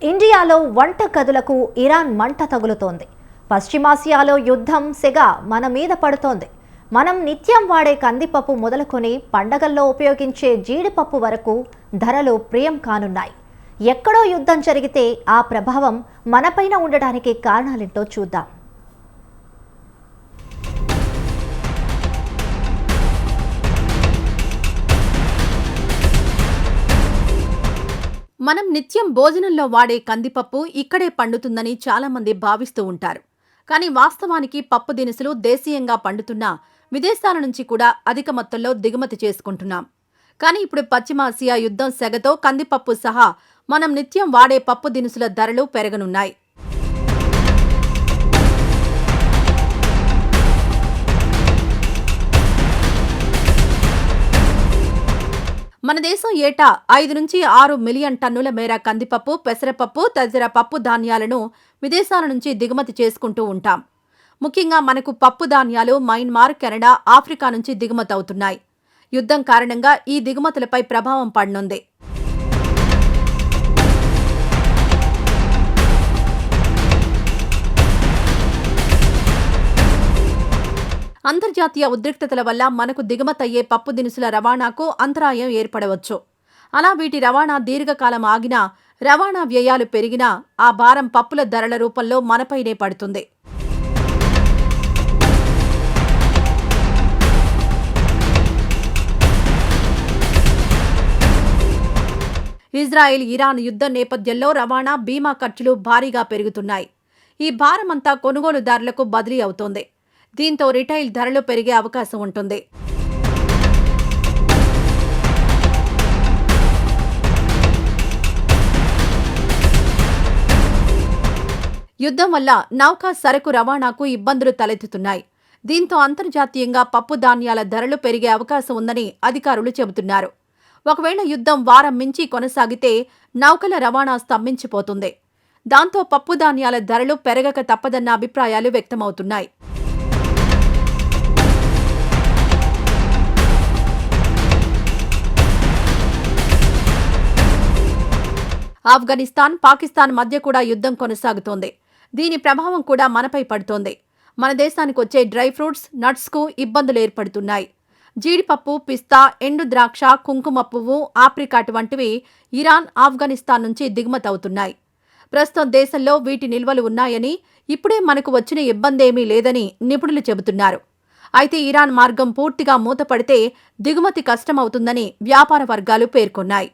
ఇండియాలో వంటగదులకు ఇరాన్ మంట తగులుతోంది. పశ్చిమాసియాలో యుద్ధం సెగ మన మీద పడుతోంది. మనం నిత్యం వాడే కందిపప్పు మొదలుకొని పండగల్లో ఉపయోగించే జీడిపప్పు వరకు ధరలు ప్రియం కానున్నాయి. ఎక్కడో యుద్ధం జరిగితే ఆ ప్రభావం మనపైన ఉండడానికి కారణాలేంటో చూద్దాం. మనం నిత్యం భోజనంలో వాడే కందిపప్పు ఇక్కడే పండుతుందని చాలామంది భావిస్తూ ఉంటారు. కానీ వాస్తవానికి పప్పు దినుసులు దేశీయంగా పండుతున్నా విదేశాల నుంచి కూడా అధిక మొత్తంలో దిగుమతి చేసుకుంటున్నాం. కానీ ఇప్పుడు పశ్చిమాసియా యుద్ధం సెగతో కందిపప్పు సహా మనం నిత్యం వాడే పప్పు దినుసుల ధరలు పెరగనున్నాయి. మన దేశం ఏటా 5 నుంచి 6 మిలియన్ టన్నుల మేర కందిపప్పు, పెసరపప్పు తదితర పప్పు ధాన్యాలను విదేశాల నుంచి దిగుమతి చేసుకుంటూ ఉంటాం. ముఖ్యంగా మనకు పప్పు ధాన్యాలు మయన్మార్, కెనడా, ఆఫ్రికా నుంచి దిగుమతవుతున్నాయి. యుద్ధం కారణంగా ఈ దిగుమతులపై ప్రభావం పడనుంది. అంతర్జాతీయ ఉద్రిక్తతల వల్ల మనకు దిగుమతయ్యే పప్పు దినుసుల రవాణాకు అంతరాయం ఏర్పడవచ్చు. అలా వీటి రవాణా దీర్ఘకాలం ఆగినా, రవాణా వ్యయాలు పెరిగినా ఆ భారం పప్పుల ధరల రూపంలో మనపైనే పడుతుంది. ఇజ్రాయెల్, ఇరాన్ యుద్ధం నేపథ్యంలో రవాణా, బీమా ఖర్చులు భారీగా పెరుగుతున్నాయి. ఈ భారమంతా కొనుగోలుదారులకు బదిలీ అవుతోంది. దీంతో రిటైల్ ధరలు పెరిగే అవకాశం ఉంటుంది. యుద్ధం వల్ల నౌకా సరకు రవాణాకు ఇబ్బందులు తలెత్తుతున్నాయి. దీంతో అంతర్జాతీయంగా పప్పు ధాన్యాల ధరలు పెరిగే అవకాశం ఉందని అధికారులు చెబుతున్నారు. ఒకవేళ యుద్ధం వారం మించి కొనసాగితే నౌకల రవాణా స్తంభించిపోతుంది. దాంతో పప్పు ధాన్యాల ధరలు పెరగక తప్పదన్న అభిప్రాయాలు వ్యక్తమవుతున్నాయి. ఆఫ్ఘనిస్తాన్, పాకిస్తాన్ మధ్య కూడా యుద్ధం కొనసాగుతోంది. దీని ప్రభావం కూడా మనపై పడుతోంది. మన దేశానికి వచ్చే డ్రై ఫ్రూట్స్, నట్స్కు ఇబ్బందులు ఏర్పడుతున్నాయి. జీడిపప్పు, పిస్తా, ఎండు ద్రాక్ష, కుంకుమ పువ్వు, ఆప్రికాట్ వంటివి ఇరాన్, ఆఫ్ఘనిస్తాన్ నుంచి దిగుమతవుతున్నాయి. ప్రస్తుతం దేశంలో వీటి నిల్వలు ఉన్నాయని, ఇప్పుడే మనకు వచ్చిన ఇబ్బందేమీ లేదని నిపుణులు చెబుతున్నారు. అయితే ఇరాన్ మార్గం పూర్తిగా మూతపడితే దిగుమతి కష్టమవుతుందని వ్యాపార వర్గాలు పేర్కొన్నాయి.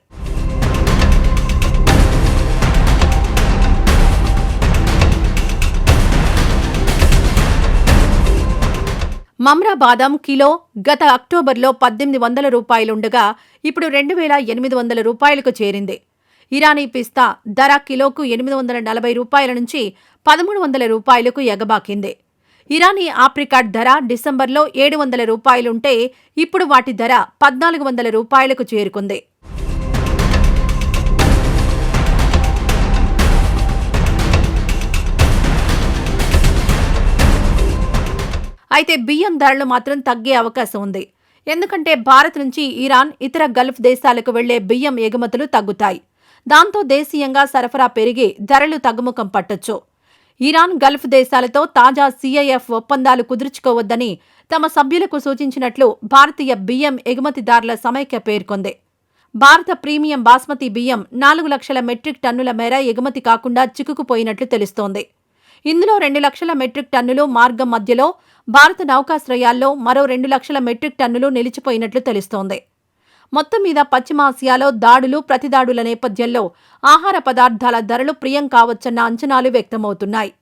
మమ్రా బాదం కిలో గత అక్టోబర్లో 1800 రూపాయలుండగా ఇప్పుడు 2800 రూపాయలకు చేరింది. ఇరానీ పిస్తా ధర కిలోకు 840 రూపాయల నుంచి 1300 రూపాయలకు ఎగబాకింది. ఇరానీ ఆప్రికాట్ ధర డిసెంబర్లో 700 రూపాయలుంటే ఇప్పుడు వాటి ధర 1400 రూపాయలకు చేరుకుంది. అయితే బియ్యం ధరలు మాత్రం తగ్గే అవకాశం ఉంది. ఎందుకంటే భారత్ నుంచి ఇరాన్, ఇతర గల్ఫ్ దేశాలకు వెళ్లే బియ్యం ఎగుమతులు తగ్గుతాయి. దాంతో దేశీయంగా సరఫరా పెరిగి ధరలు తగ్గుముఖం పట్టొచ్చు. ఇరాన్, గల్ఫ్ దేశాలతో తాజా CIF ఒప్పందాలు కుదుర్చుకోవద్దని తమ సభ్యులకు సూచించినట్లు భారతీయ బియ్యం ఎగుమతిదారుల సమైక్య పేర్కొంది. భారత ప్రీమియం బాస్మతి బియ్యం 4 లక్షల మెట్రిక్ టన్నుల మేర ఎగుమతి కాకుండా చిక్కుకుపోయినట్లు తెలుస్తోంది. ఇందులో 2 లక్షల మెట్రిక్ టన్నులు మార్గం మధ్యలో, భారత నౌకాశ్రయాల్లో మరో 2 లక్షల మెట్రిక్ టన్నులు నిలిచిపోయినట్లు తెలుస్తోంది. మొత్తం మీద పశ్చిమాసియాలో దాడులు, ప్రతిదాడుల నేపథ్యంలో ఆహార పదార్థాల ధరలు ప్రియం కావచ్చన్న అంచనాలు వ్యక్తమవుతున్నాయి.